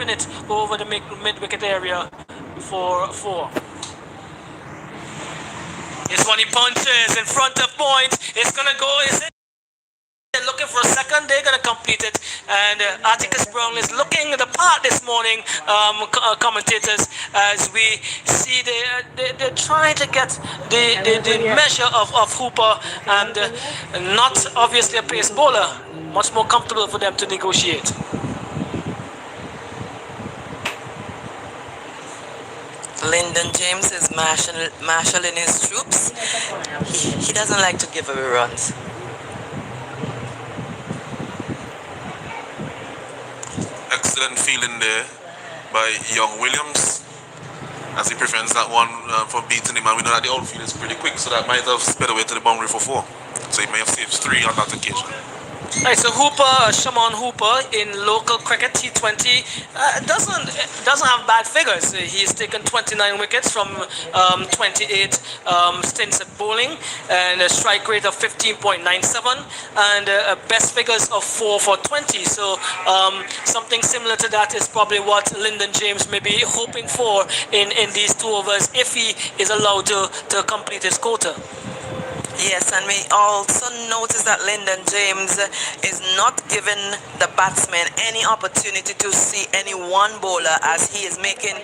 tapping it over the mid-wicket area for 4. This one he punches in front of point. It's gonna go. Is it? They're looking for a second. They're gonna complete it. And Atticus Brown is looking the part this morning. Commentators, as we see, they're trying to get the measure of Hooper, and not obviously a pace bowler. Much more comfortable for them to negotiate. Lyndon James is marshalling his troops. He doesn't like to give away runs. Excellent feeling there by Young Williams, as he prevents that one for beating him, and we know that the outfield is pretty quick, so that might have sped away to the boundary for 4. So he may have saved 3 on that occasion. Right, so Hooper, Shimon Hooper in local cricket T20 doesn't have bad figures. He's taken 29 wickets from 28 stints at bowling, and a strike rate of 15.97, and best figures of 4 for 20. So something similar to that is probably what Lyndon James may be hoping for in these 2 overs if he is allowed to complete his quota. Yes, and we also notice that Lyndon James is not giving the batsmen any opportunity to see any one bowler, as he is making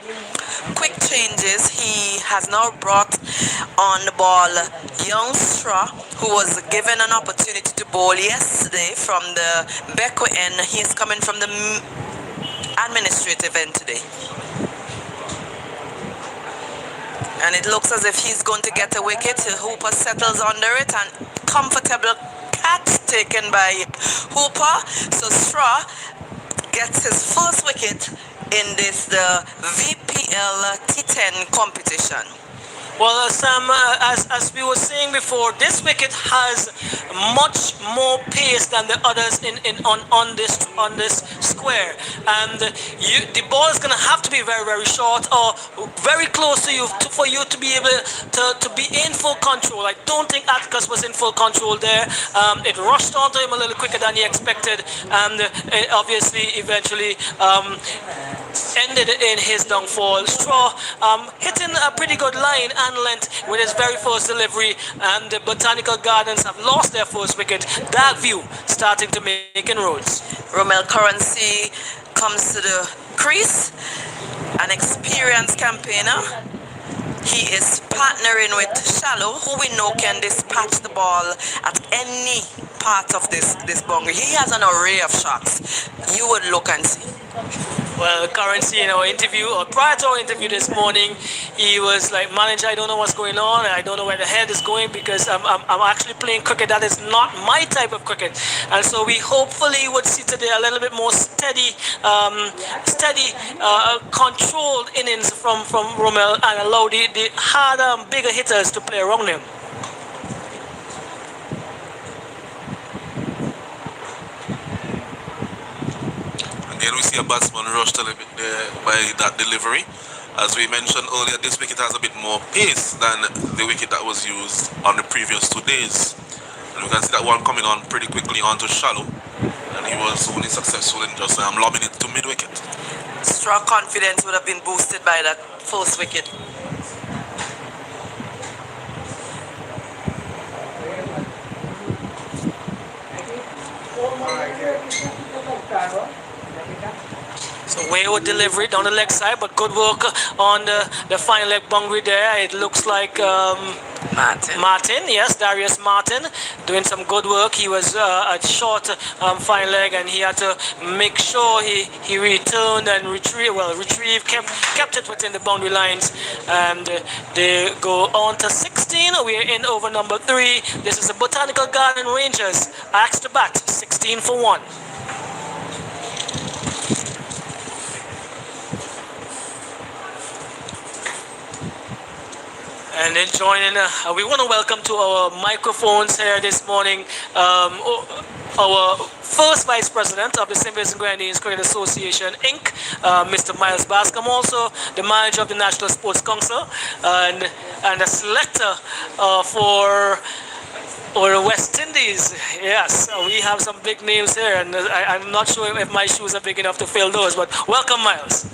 quick changes. He has now brought on the ball young Straw, who was given an opportunity to bowl yesterday from the Beckwith end. He is coming from the administrative end today. And it looks as if he's going to get a wicket. Hooper settles under it, and comfortable catch taken by Hooper. So Straw gets his first wicket in this the VPL T10 competition. Well, Sam, as we were saying before, this wicket has much more pace than the others on this square, and the ball is going to have to be very, very short or very close to you for you to be able to be in full control. I don't think Atticus was in full control there. It rushed onto him a little quicker than he expected, and it obviously eventually ended in his downfall. Straw hitting a pretty good line and length with his very first delivery, and the Botanical Gardens have lost their first wicket. That view starting to make inroads. Romel Currency comes to the crease, an experienced campaigner. He is partnering with Shallow, who we know can dispatch the ball at any part of this boundary. He has an array of shots. You would look and see. Well, Currency, in our interview, or prior to our interview this morning, he was like, "Manager, I don't know what's going on, and I don't know where the head is going, because I'm actually playing cricket that is not my type of cricket." And so we hopefully would see today a little bit more steady, controlled innings from Romel, and allow the harder, bigger hitters to play around him. Again, we see a batsman rushed a little bit there by that delivery. As we mentioned earlier, this wicket has a bit more pace than the wicket that was used on the previous 2 days. And we can see that one coming on pretty quickly onto Shallow, and he was only successful in just lobbing it to mid-wicket. Strong confidence would have been boosted by that first wicket. So wayward delivery down the leg side, but good work on the final leg boundary there. It looks like Martin, yes, Darius Martin, doing some good work. He was at short final leg, and he had to make sure he returned and retrieved, kept it within the boundary lines, and they go on to 16. We're in over number 3. This is the Botanical Garden Rangers. Axe to bat, 16 for 1. And then joining, we want to welcome to our microphones here this morning our first Vice President of the St. Vincent Grenadines Cricket Association, Inc., Mr. Miles Bascom, also the manager of the National Sports Council, and a selector for Or West Indies. Yes, we have some big names here, and I'm not sure if my shoes are big enough to fill those, but welcome, Miles.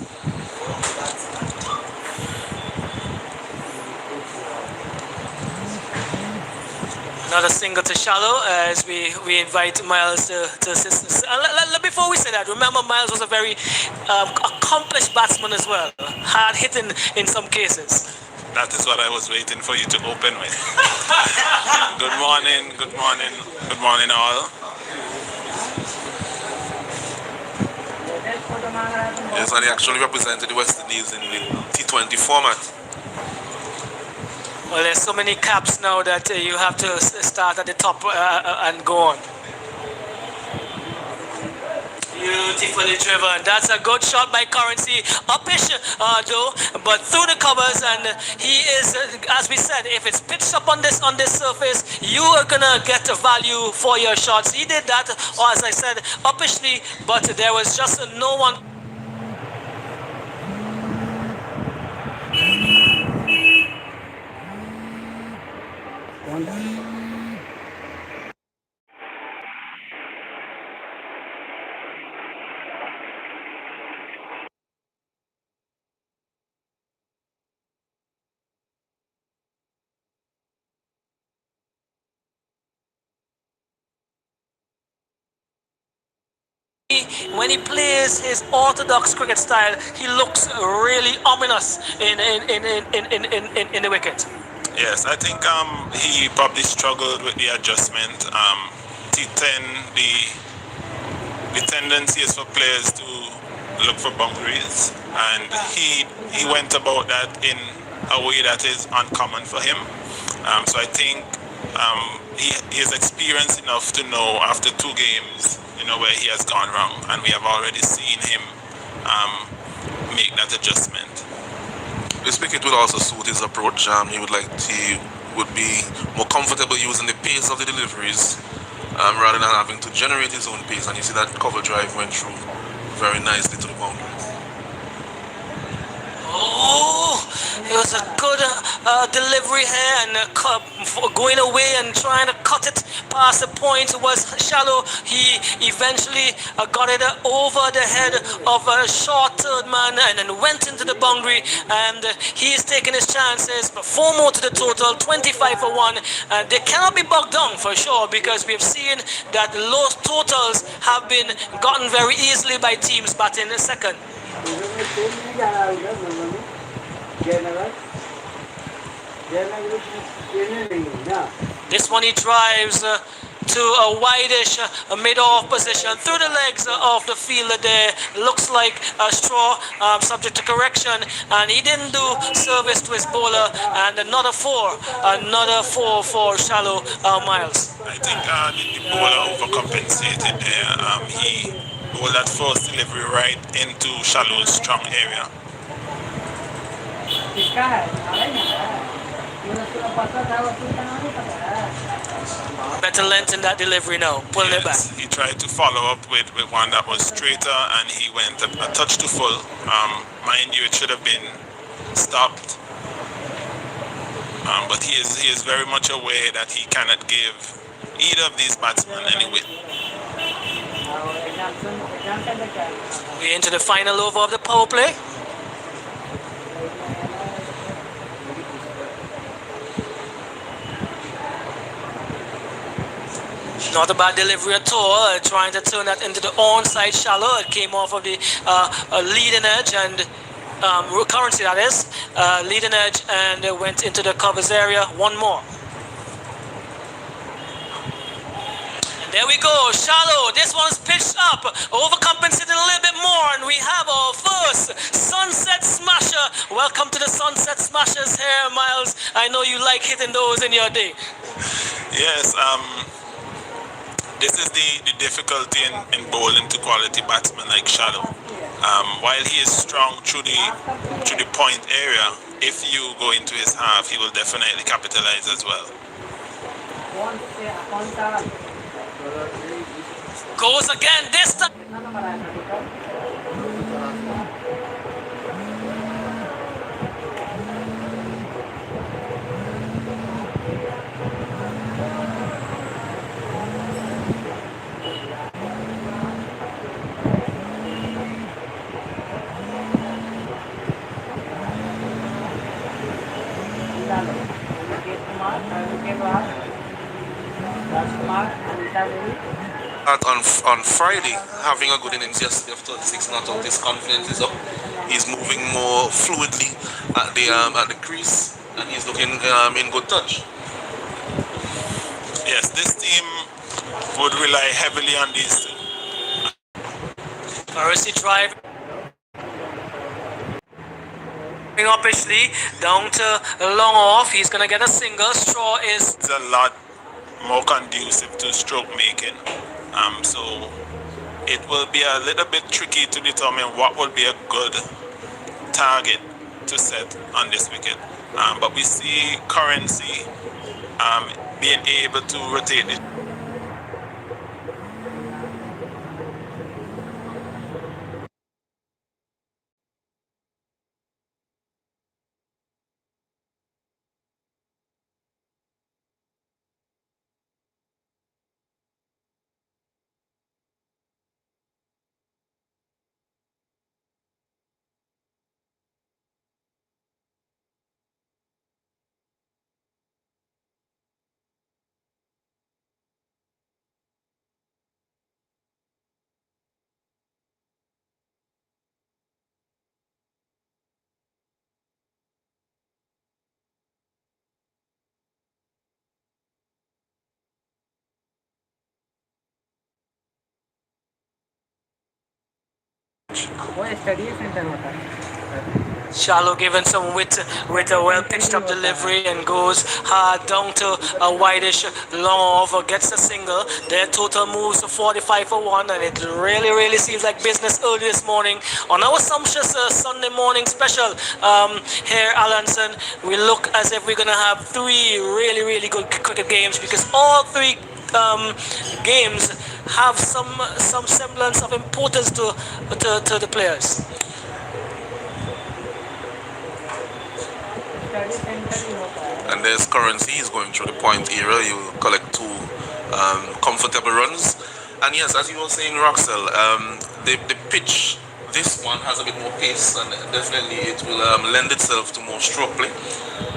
Another single to Shallow as we invite Miles to assist us. Before we say that, remember Miles was a very accomplished batsman as well. Hard hitting in some cases. That is what I was waiting for you to open with. Good morning, good morning, good morning all. Yes, and he actually represented the West Indies in the T20 format. Well, there's so many caps now that you have to start at the top and go on. Beautifully driven. That's a good shot by Currency. Uppish though, but through the covers, and he is, as we said, if it's pitched up on this surface, you are gonna get a value for your shots. He did that, or as I said, uppishly, but there was just no one. When he plays his orthodox cricket style, he looks really ominous in the wicket. Yes, I think he probably struggled with the adjustment. T10, the tendency is for players to look for boundaries, and he went about that in a way that is uncommon for him. So I think he is experienced enough to know after 2 games, where he has gone wrong, and we have already seen him make that adjustment. This wicket would also suit his approach. He would be more comfortable using the pace of the deliveries rather than having to generate his own pace. And you see that cover drive went through very nicely to the boundary. Oh, it was a good delivery here, and going away and trying to cut it past the point was Shallow. He eventually got it over the head of a short third man and then went into the boundary, and he's taking his chances. But 4 more to the total, 25 for 1. They cannot be bogged down for sure, because we've seen that low totals have been gotten very easily by teams batting second. This one he drives to a wideish mid-off position through the legs of the fielder there. Looks like a straw, subject to correction, and he didn't do service to his bowler, and another 4 for Shallow, Miles. I think the bowler overcompensated there. He bowled that first delivery right into Shallow's strong area. Better length in that delivery now, pulling it back. He tried to follow up with one that was straighter, and he went a touch too full. Mind you, it should have been stopped. But he is very much aware that he cannot give either of these batsmen any width. We're into the final over of the power play. Not a bad delivery at all, trying to turn that into the onside Shallow. It came off of the leading edge, and Currency that is, leading edge, and went into the covers area. 1 more. And there we go, Shallow. This one's pitched up, overcompensating a little bit more, and we have our first Sunset Smasher. Welcome to the Sunset Smashers here, Miles. I know you like hitting those in your day. Yes, this is the difficulty in bowling to quality batsmen like Shallow. While he is strong through the point area, if you go into his half, he will definitely capitalize as well. Goes again this time. On Friday, having a good innings yesterday of 36 not out, his confidence is up. He's moving more fluidly at the crease, and he's looking in good touch. Yes, this team would rely heavily on these two. Currency drive. Upishly down to long off. He's gonna get a single. Straw is It's a lot more conducive to stroke making. So it will be a little bit tricky to determine what will be a good target to set on this wicket. But we see Currency being able to rotate it. Shallow given some width with a well pitched up delivery and goes hard down to a wideish long off, gets a single. Their total moves to 45 for 1, and it really seems like business early this morning on our sumptuous Sunday morning special here Alanson. We look as if we're gonna have 3 really good cricket games, because all 3 games have some semblance of importance to the players. And there's Currency. He's going through the point era. He will collect 2 comfortable runs. And yes, as you were saying, Roxel, the pitch, this one has a bit more pace, and definitely it will lend itself to more stroke play.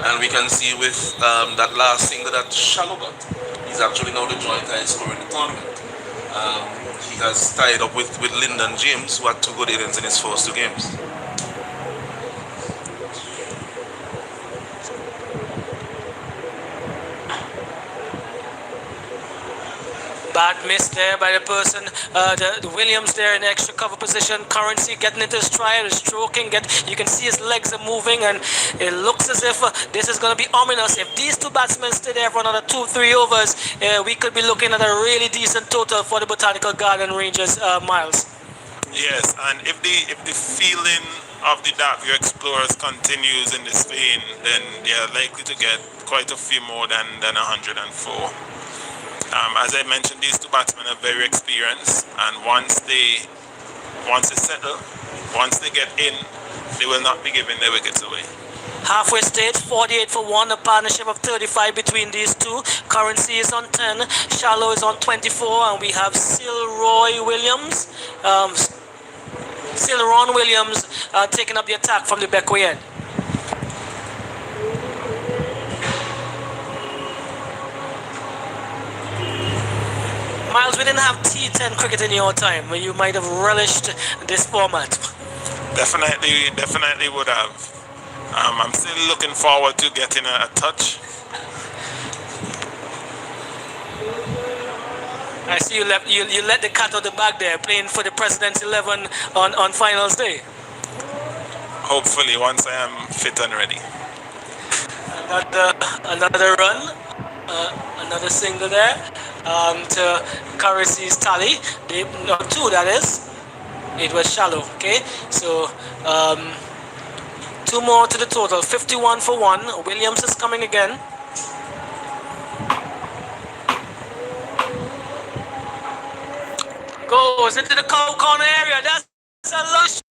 And we can see with that last single that Shallow got, he's actually now the joint high scorer in the tournament. He has tied up with Lyndon James, who had 2 good innings in his first 2 games. Bad miss there by the person, the Williams there in extra cover position. Currency getting into his stride, stroking. You can see his legs are moving, and it looks as if this is going to be ominous. If these 2 batsmen stay there for another 2-3 overs, we could be looking at a really decent total for the Botanical Garden Rangers, Miles. Yes, and if the feeling of the Dark View Explorers continues in this vein, then they are likely to get quite a few more than 104. As I mentioned, these 2 batsmen are very experienced, and once they settle, once they get in, they will not be giving their wickets away. Halfway stage, 48 for 1, a partnership of 35 between these 2. Currency is on 10, Shallow is on 24, and we have Silron Williams taking up the attack from the Beckway end. Miles, we didn't have T10 cricket in your time. You might have relished this format. Definitely would have. I'm still looking forward to getting a touch. I see you let the cat out of the bag there, playing for the President's 11 on finals day. Hopefully, once I am fit and ready. Another run, another single there. To Currency's tally, 2 that is. It was Shallow, okay? So 2 more to the total, 51 for 1. Williams is coming again. Goes into the corner area. That's a lush